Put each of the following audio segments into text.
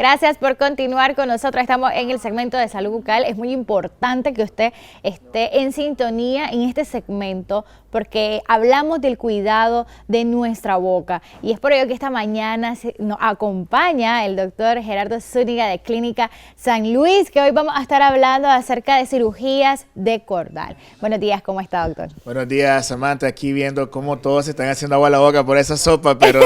Gracias por continuar con nosotros. Estamos en el segmento de salud bucal. Es muy importante que usted esté en sintonía en este segmento porque hablamos del cuidado de nuestra boca. Y es por ello que esta mañana nos acompaña el doctor Gerardo Zúñiga de Clínica San Luis, que hoy vamos a estar hablando acerca de cirugías de cordal. Buenos días, ¿cómo está, doctor? Buenos días, Samantha. Aquí viendo cómo todos se están haciendo agua a la boca por esa sopa, pero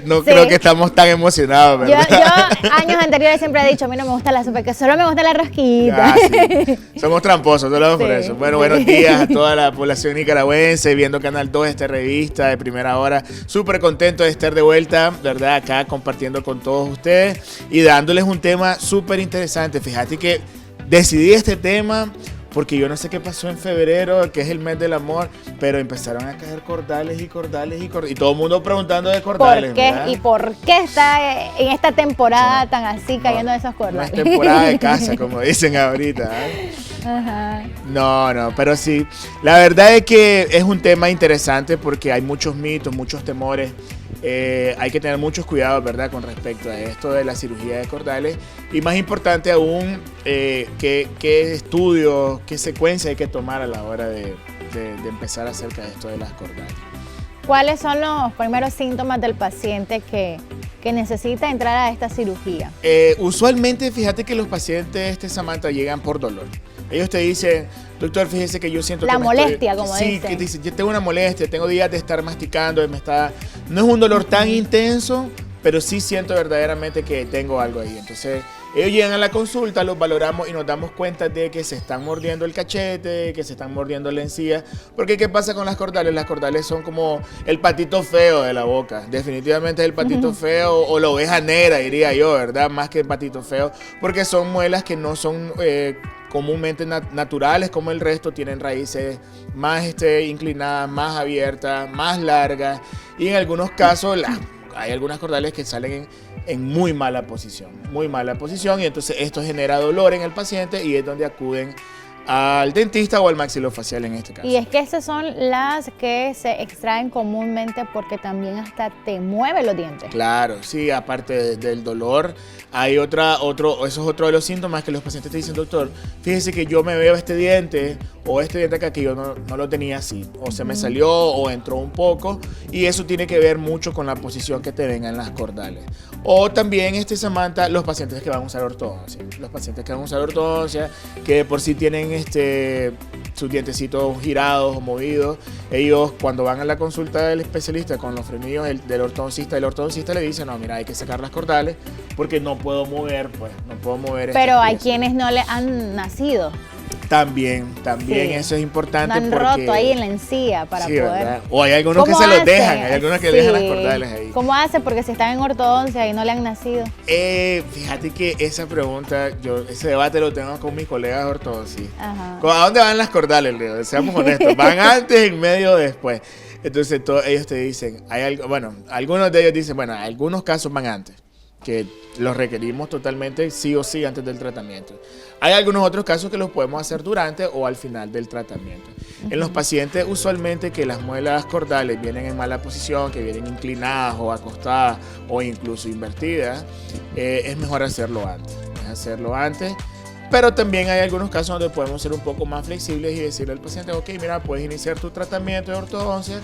no creo que estamos tan emocionados, ¿verdad? Yo años anteriores siempre he dicho, a mí no me gusta la sopa, que solo me gusta la rosquita. Sí. Somos tramposos, no lo hago por eso. Bueno, buenos días a toda la población nicaragüense, viendo Canal 2, esta revista de primera hora. Súper contento de estar de vuelta, ¿verdad? Acá compartiendo con todos ustedes y dándoles un tema súper interesante. Fíjate que decidí este tema porque yo no sé qué pasó en febrero, que es el mes del amor, pero empezaron a caer cordales y todo el mundo preguntando de cordales. ¿Por qué? ¿Verdad? ¿Y por qué está en esta temporada tan así cayendo esos cordales? No es temporada de casa, como dicen ahorita. Ajá. No, pero sí. La verdad es que es un tema interesante porque hay muchos mitos, muchos temores. Hay que tener muchos cuidados, ¿verdad?, con respecto a esto de la cirugía de cordales. Y más importante aún, qué estudios, qué secuencia hay que tomar a la hora de empezar acerca de esto de las cordales. ¿Cuáles son los primeros síntomas del paciente que necesita entrar a esta cirugía? Usualmente, fíjate que los pacientes, Samantha, llegan por dolor. Ellos te dicen, doctor, fíjese que yo siento la que me molestia, como dicen. Sí, que dicen, yo tengo una molestia, tengo días de estar masticando, no es un dolor tan intenso, pero sí siento verdaderamente que tengo algo ahí. Entonces, ellos llegan a la consulta, los valoramos y nos damos cuenta de que se están mordiendo el cachete, que se están mordiendo la encía. Porque ¿qué pasa con las cordales? Las cordales son como el patito feo de la boca. Definitivamente es el patito feo o la oveja negra, diría yo, ¿verdad? Más que el patito feo, porque son muelas que no son comúnmente naturales como el resto, tienen raíces más inclinadas, más abiertas, más largas, y en algunos casos hay algunas cordales que salen en muy mala posición, y entonces esto genera dolor en el paciente y es donde acuden al dentista o al maxilofacial en este caso. Y es que esas son las que se extraen comúnmente porque también hasta te mueve los dientes. Claro, sí, aparte del dolor, hay eso es otro de los síntomas que los pacientes te dicen, doctor, fíjese que yo me veo este diente o este diente acá que yo no lo tenía así, o se me salió o entró un poco, y eso tiene que ver mucho con la posición que te vengan las cordales. O también, Samantha, los pacientes que van a usar ortodoncia. Los pacientes que van a usar ortodoncia, que de por sí tienen sus dientecitos girados o movidos, ellos cuando van a la consulta del especialista con los frenillos del ortodoncista, el ortodoncista le dice, no, mira, hay que sacar las cordales porque no puedo mover, Pero hay quienes no le han nacido. También sí. Eso es importante. No han roto ahí en la encía para poder. ¿Verdad? O hay algunos que se los dejan, hay algunos que dejan las cordales ahí. ¿Cómo hace? Porque si están en ortodoncia y no le han nacido. Fíjate que esa pregunta, ese debate lo tengo con mis colegas de ortodoncia. Ajá. ¿A dónde van las cordales, Leo? Seamos honestos, ¿van antes, en medio o después? Entonces ellos te dicen, algunos de ellos dicen, bueno, algunos casos van antes, que los requerimos totalmente sí o sí antes del tratamiento. Hay algunos otros casos que los podemos hacer durante o al final del tratamiento. En los pacientes usualmente que las muelas cordales vienen en mala posición, que vienen inclinadas o acostadas o incluso invertidas, es mejor hacerlo antes. Pero también hay algunos casos donde podemos ser un poco más flexibles y decirle al paciente, ok, mira, puedes iniciar tu tratamiento de ortodoncia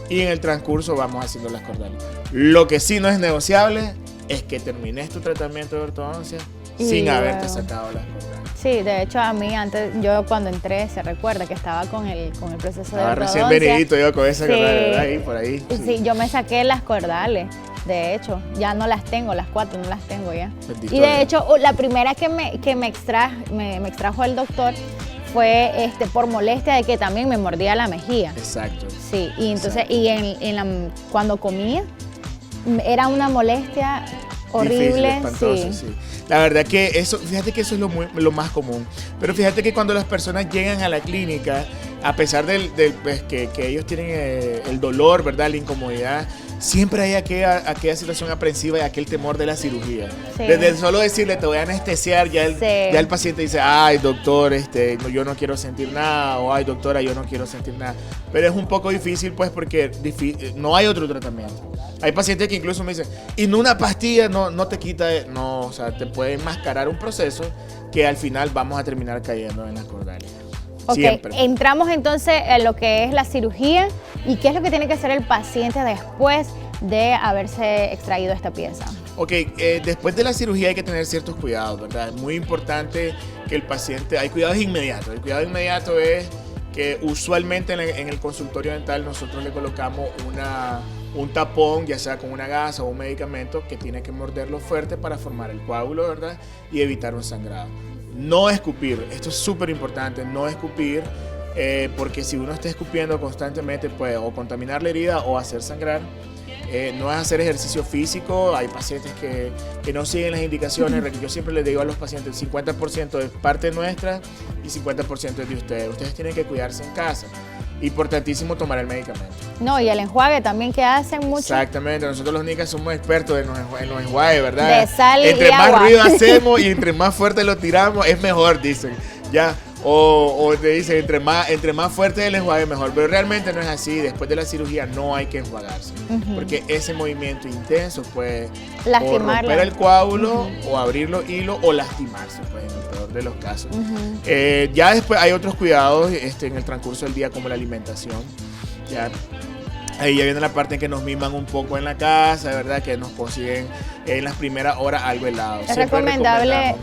y en el transcurso vamos haciendo las cordales. Lo que sí no es negociable es que termines tu tratamiento de ortodoncia sin haberte sacado las cordales. Sí, de hecho a mí antes, yo cuando entré, se recuerda que estaba con el proceso de ortodoncia. Recién venidito yo con esa cordal, ¿verdad? Ahí, por ahí. Sí, yo me saqué las cordales. De hecho, ya no las tengo, las 4 no las tengo ya. Bendito y de hecho, la primera que me extrajo el doctor fue por molestia de que también me mordía la mejilla. Exacto. Sí, y entonces, cuando comía, era una molestia horrible. Difícil, sí. La verdad que fíjate que eso es lo más común. Pero fíjate que cuando las personas llegan a la clínica, a pesar que ellos tienen el dolor, ¿verdad?, la incomodidad, siempre hay aquella situación aprensiva y aquel temor de la cirugía. Sí. Desde solo decirle te voy a anestesiar, ya Sí. ya el paciente dice, ay doctor, yo no quiero sentir nada, o ay doctora, yo no quiero sentir nada. Pero es un poco difícil pues porque no hay otro tratamiento. Hay pacientes que incluso me dicen, y no una pastilla no te quita, no, o sea, te puede enmascarar un proceso que al final vamos a terminar cayendo en las cordales. Ok, Siempre. entramos entonces en lo que es la cirugía y qué es lo que tiene que hacer el paciente después de haberse extraído esta pieza. Ok, después de la cirugía hay que tener ciertos cuidados, ¿verdad? Es muy importante que el paciente, hay cuidados inmediatos. El cuidado inmediato es que usualmente en el consultorio dental nosotros le colocamos un tapón, ya sea con una gasa o un medicamento que tiene que morderlo fuerte para formar el coágulo, ¿verdad? Y evitar un sangrado. No escupir, esto es súper importante, no escupir, porque si uno está escupiendo constantemente puede o contaminar la herida o hacer sangrar. No es hacer ejercicio físico, hay pacientes que no siguen las indicaciones. Yo siempre les digo a los pacientes, el 50% es parte nuestra y 50% es de ustedes. Ustedes tienen que cuidarse en casa. Importantísimo tomar el medicamento. No, y el enjuague también que hacen mucho. Exactamente, nosotros los nicas somos expertos en los enjuagues, ¿verdad? De sal entre y más agua. ruido hacemos y entre más fuerte lo tiramos, es mejor, dicen. Ya. O te dicen, entre más fuerte el enjuague, mejor. Pero realmente no es así. Después de la cirugía no hay que enjuagarse. Porque ese movimiento intenso puede o romper el coágulo, o abrir los hilos, o lastimarse, pues, en el peor de los casos. Ya después hay otros cuidados en el transcurso del día, como la alimentación. Ya. Ahí ya viene la parte en que nos miman un poco en la casa, ¿verdad? Que nos consiguen en las primeras horas algo helado. ¿Es recomendable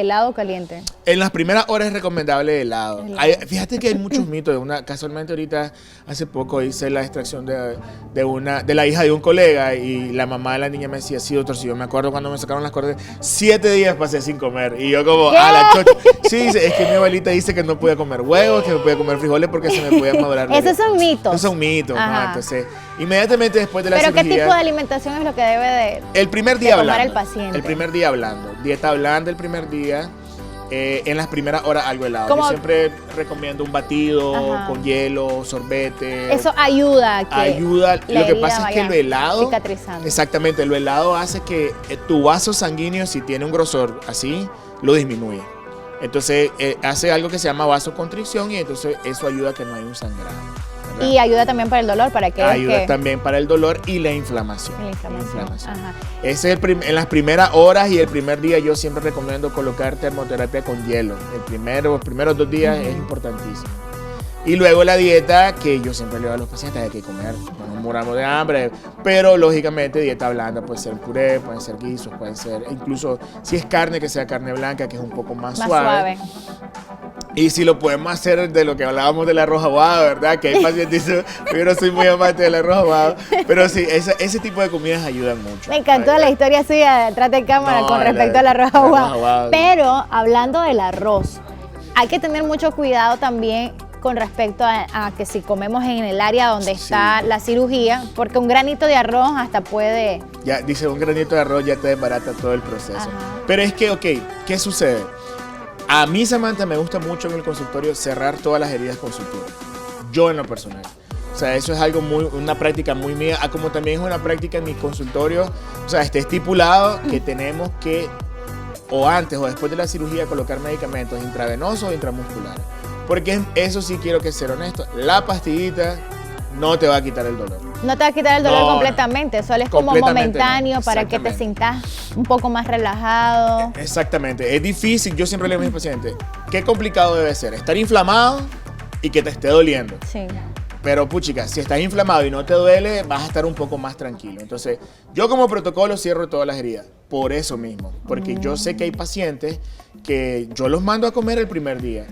helado caliente? En las primeras horas es recomendable helado. Fíjate que hay muchos mitos. Casualmente ahorita, hace poco hice la extracción de la hija de un colega y la mamá de la niña me decía, sí doctor, si yo me acuerdo cuando me sacaron las cortes, 7 días pasé sin comer. Y yo como, a la chocha. Sí, es que mi abuelita dice que no podía comer huevos, que no podía comer frijoles porque se me podía madurar. Esos son mitos. Esos son mitos, ¿no? Entonces, inmediatamente después de la cirugía. ¿Pero qué tipo de alimentación es lo que debe de el primer día tomar hablando, el paciente? El primer día hablando. Dieta blanda el primer día. En las primeras horas algo helado. Yo siempre recomiendo un batido con hielo, sorbete. Eso ayuda a que lo que pasa es que lo helado, cicatrizando. Exactamente, lo helado hace que tu vaso sanguíneo, si tiene un grosor así, lo disminuye. Entonces hace algo que se llama vasoconstricción y entonces eso ayuda a que no haya un sangrado. Y ayuda también para el dolor, ayuda también para el dolor y la inflamación. Ajá. Ese es en las primeras horas y el primer día yo siempre recomiendo colocar termoterapia con hielo. Los primeros 2 días es importantísimo. Y luego la dieta, que yo siempre le digo a los pacientes, hay que comer, no nos muramos de hambre, pero lógicamente dieta blanda, puede ser puré, pueden ser guisos, pueden ser, incluso si es carne, que sea carne blanca, que es un poco más suave. Y si lo podemos hacer de lo que hablábamos del arroz aguado, ¿verdad? Que hay pacientes que dicen, yo no soy muy amante del arroz aguado, pero sí, ese tipo de comidas ayudan mucho. Me encantó la historia suya detrás de cámara con respecto al arroz aguado. Pero hablando del arroz, hay que tener mucho cuidado también con respecto a que si comemos en el área donde está la cirugía, porque un granito de arroz hasta puede... Ya, dice, un granito de arroz ya te desbarata todo el proceso. Pero es que, ok, ¿qué sucede? A mí, Samantha, me gusta mucho en el consultorio cerrar todas las heridas con sutura. Yo en lo personal. O sea, eso es algo una práctica muy mía, como también es una práctica en mi consultorio. O sea, está estipulado que tenemos que, o antes o después de la cirugía, colocar medicamentos intravenosos o intramusculares. Porque eso sí quiero que ser honesto, la pastillita no te va a quitar el dolor. No te va a quitar el dolor completamente, solo es como momentáneo para que te sientas un poco más relajado. Exactamente, es difícil, yo siempre le digo a mis pacientes, qué complicado debe ser, estar inflamado y que te esté doliendo. Sí. Pero puchica, si estás inflamado y no te duele, vas a estar un poco más tranquilo. Entonces, yo como protocolo cierro todas las heridas, por eso mismo, porque yo sé que hay pacientes que yo los mando a comer el primer día.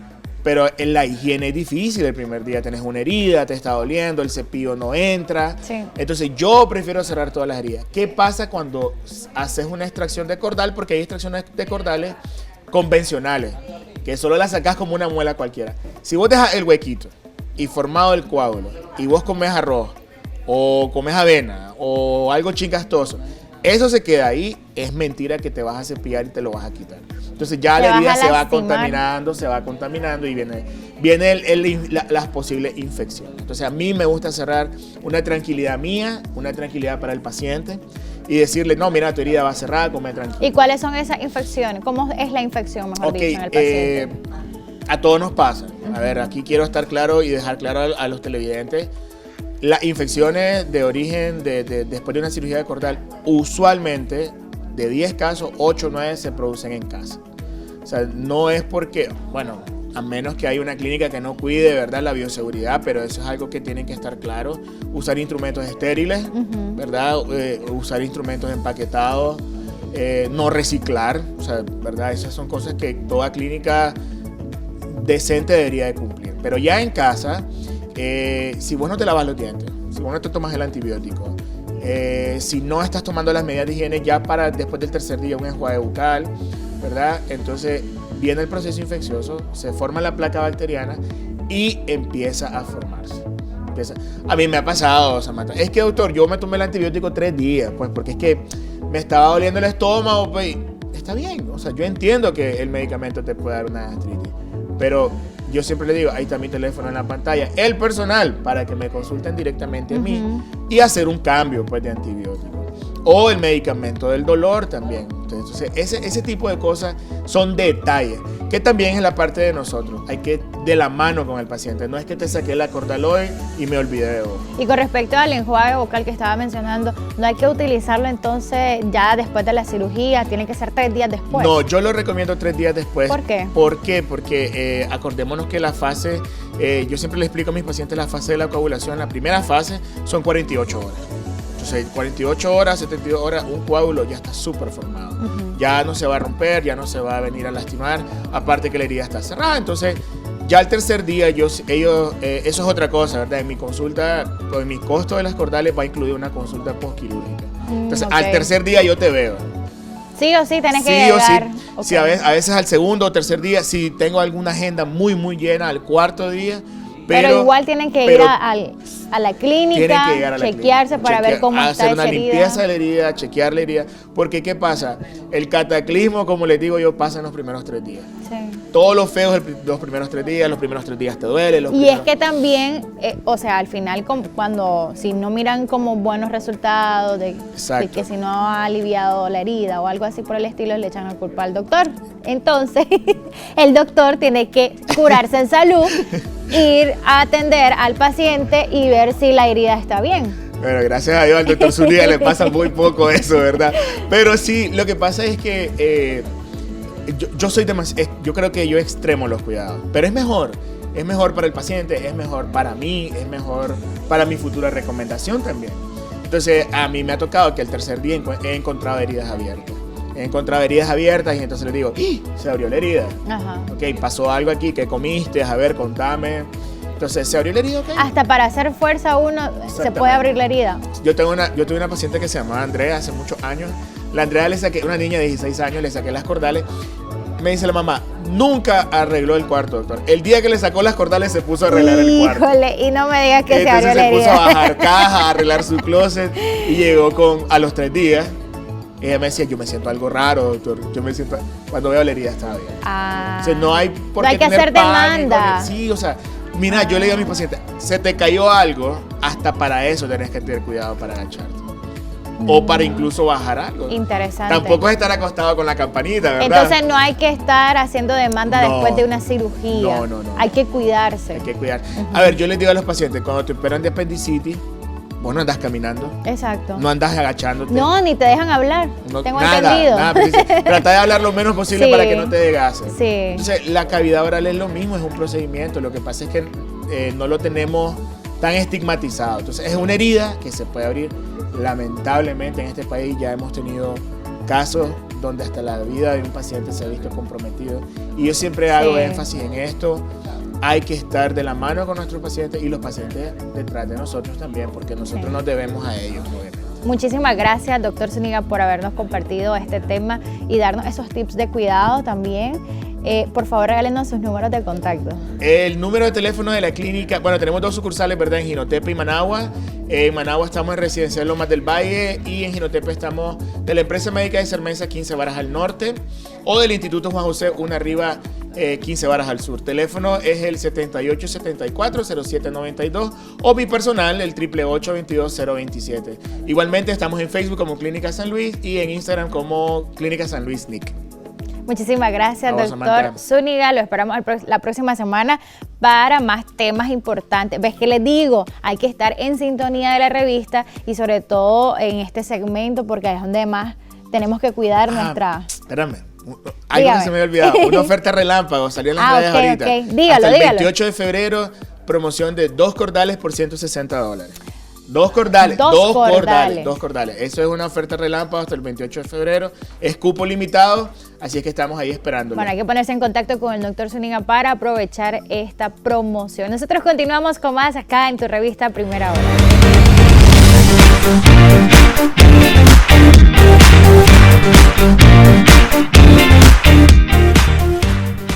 Pero en la higiene es difícil el primer día. Tenés una herida, te está doliendo, el cepillo no entra. Sí. Entonces yo prefiero cerrar todas las heridas. ¿Qué pasa cuando haces una extracción de cordal? Porque hay extracciones de cordales convencionales, que solo las sacás como una muela cualquiera. Si vos dejas el huequito y formado el coágulo, y vos comes arroz, o comes avena, o algo chingastoso, eso se queda ahí, es mentira que te vas a cepillar y te lo vas a quitar. Entonces ya Se la vas herida a se va contaminando y viene las posibles infecciones. Entonces a mí me gusta cerrar una tranquilidad mía, una tranquilidad para el paciente y decirle, no, mira, tu herida va cerrada, come tranquilo. ¿Y cuáles son esas infecciones? ¿Cómo es la infección, mejor dicho, en el paciente? A todos nos pasa. A ver, aquí quiero estar claro y dejar claro a los televidentes. Las infecciones de origen después de una cirugía de cordal, usualmente de 10 casos, 8 o 9 se producen en casa. O sea, no es porque, bueno, a menos que haya una clínica que no cuide de verdad la bioseguridad, pero eso es algo que tienen que estar claro. Usar instrumentos estériles, ¿verdad? Usar instrumentos empaquetados, no reciclar, o sea, ¿verdad? Esas son cosas que toda clínica decente debería de cumplir. Pero ya en casa, si vos no te lavas los dientes, si vos no te tomas el antibiótico, si no estás tomando las medidas de higiene ya para después del tercer día un enjuague bucal, ¿verdad? Entonces viene el proceso infeccioso, se forma la placa bacteriana y empieza a formarse. A mí me ha pasado, Samantha, es que doctor, yo me tomé el antibiótico 3 días, pues porque es que me estaba doliendo el estómago, pues está bien, o sea, yo entiendo que el medicamento te puede dar una gastritis, pero yo siempre le digo, ahí está mi teléfono en la pantalla, el personal, para que me consulten directamente a mí y hacer un cambio pues de antibiótico. O el medicamento del dolor también. Entonces, ese tipo de cosas son detalles, que también es la parte de nosotros. Hay que de la mano con el paciente. No es que te saqué la cordal hoy y me olvidé de vos. Y con respecto al enjuague bucal que estaba mencionando, ¿no hay que utilizarlo entonces ya después de la cirugía? ¿Tiene que ser 3 días después? No, yo lo recomiendo 3 días después. ¿Por qué? ¿Por qué? Porque acordémonos que la fase, yo siempre le explico a mis pacientes la fase de la coagulación. La primera fase son 48 horas. Entonces, 48 horas, 72 horas, un coágulo ya está súper formado. Ya no se va a romper, ya no se va a venir a lastimar, aparte que la herida está cerrada. Entonces, ya al tercer día, eso es otra cosa, ¿verdad? En mi consulta, pues, mi costo de las cordales va a incluir una consulta postquirúrgica. Entonces, al tercer día yo te veo. Sí o sí tenés que llegar. Sí. Okay. Sí, a veces al segundo o tercer día, si tengo alguna agenda muy llena, al cuarto día. Pero igual tienen que ir a la clínica, chequearse para ver cómo está esa herida. Hacer una limpieza de la herida, chequear la herida. Porque, ¿qué pasa? El cataclismo, como les digo yo, pasa en los primeros 3 días. Sí. Todo lo feo es los primeros 3 días te duele. Es que también, o sea, al final, si no miran como buenos resultados, de que si no ha aliviado la herida o algo así por el estilo, le echan la culpa al doctor. Entonces, el doctor tiene que curarse en salud, ir a atender al paciente y ver si la herida está bien. Bueno, gracias a Dios al doctor Zúñiga le pasa muy poco eso, ¿verdad? Pero sí, lo que pasa es que yo creo que yo extremo los cuidados, pero es mejor para el paciente, es mejor para mí, es mejor para mi futura recomendación también. Entonces, a mí me ha tocado que el tercer día he encontrado heridas abiertas. He encontrado heridas abiertas y entonces le digo, se abrió la herida. Ajá. Ok, pasó algo aquí, ¿qué comiste? A ver, contame. Entonces, ¿se abrió la herida? Okay. Hasta para hacer fuerza uno se puede abrir la herida. Yo tuve una paciente que se llamaba Andrea hace muchos años. La Andrea una niña de 16 años, le saqué las cordales. Me dice la mamá, nunca arregló el cuarto, doctor. El día que le sacó las cordales se puso a arreglar el cuarto. Híjole, y no me digas que se abrió la herida. Entonces se puso a bajar cajas, a arreglar su closet y llegó a los 3 días. Ella me decía, yo me siento algo raro, doctor. Cuando veo la herida estaba bien. O sea, no hay por qué hacer demanda. Sí, o sea, mira, yo le digo a mis pacientes, se te cayó algo, hasta para eso tenés que tener cuidado para agacharte. O para incluso bajar algo. Interesante. Tampoco es estar acostado con la campanita, ¿verdad? Entonces no hay que estar haciendo demanda después de una cirugía. No. Hay que cuidarse. Hay que cuidar. A ver, yo les digo a los pacientes, cuando te operan de apendicitis, vos no andás caminando. Exacto. No andás agachándote. No, ni te dejan hablar. Tengo entendido. Trata de hablar lo menos posible para que no te dé gases. Sí. Entonces, la cavidad oral es lo mismo, es un procedimiento. Lo que pasa es que no lo tenemos tan estigmatizado. Entonces, es una herida que se puede abrir. Lamentablemente, en este país ya hemos tenido casos donde hasta la vida de un paciente se ha visto comprometido. Y yo siempre hago énfasis en esto. Hay que estar de la mano con nuestros pacientes y los pacientes detrás de nosotros también, porque nosotros nos debemos a ellos, obviamente. Muchísimas gracias, doctor Zúñiga, por habernos compartido este tema y darnos esos tips de cuidado también. por favor, regálenos sus números de contacto. El número de teléfono de la clínica, bueno, tenemos 2 sucursales, ¿verdad? En Jinotepe y Managua. En Managua estamos en Residencial Lomas del Valle y en Jinotepe estamos de la empresa médica de Sermensa 15 Varas al norte o del Instituto Juan José, una arriba 15 Varas al sur. Teléfono es el 7874-0792 o mi personal, el 888-22027. Igualmente estamos en Facebook como Clínica San Luis y en Instagram como Clínica San Luis NIC. Muchísimas gracias, doctor Zúñiga. Lo esperamos la próxima semana para más temas importantes. ¿Ves que les digo? Hay que estar en sintonía de la revista y sobre todo en este segmento porque es donde más tenemos que cuidar nuestra... Espérame. Algo que se me había olvidado. Una oferta relámpago. Salió en las redes ahorita. Okay. Dígalo, Hasta el 28 de febrero, promoción de 2 cordales por $160. 2 cordales, dos cordales. Eso es una oferta relámpago hasta el 28 de febrero. Es cupo limitado, así es que estamos ahí esperando. Bueno, hay que ponerse en contacto con el doctor Zúñiga para aprovechar esta promoción. Nosotros continuamos con más acá en tu revista Primera Hora.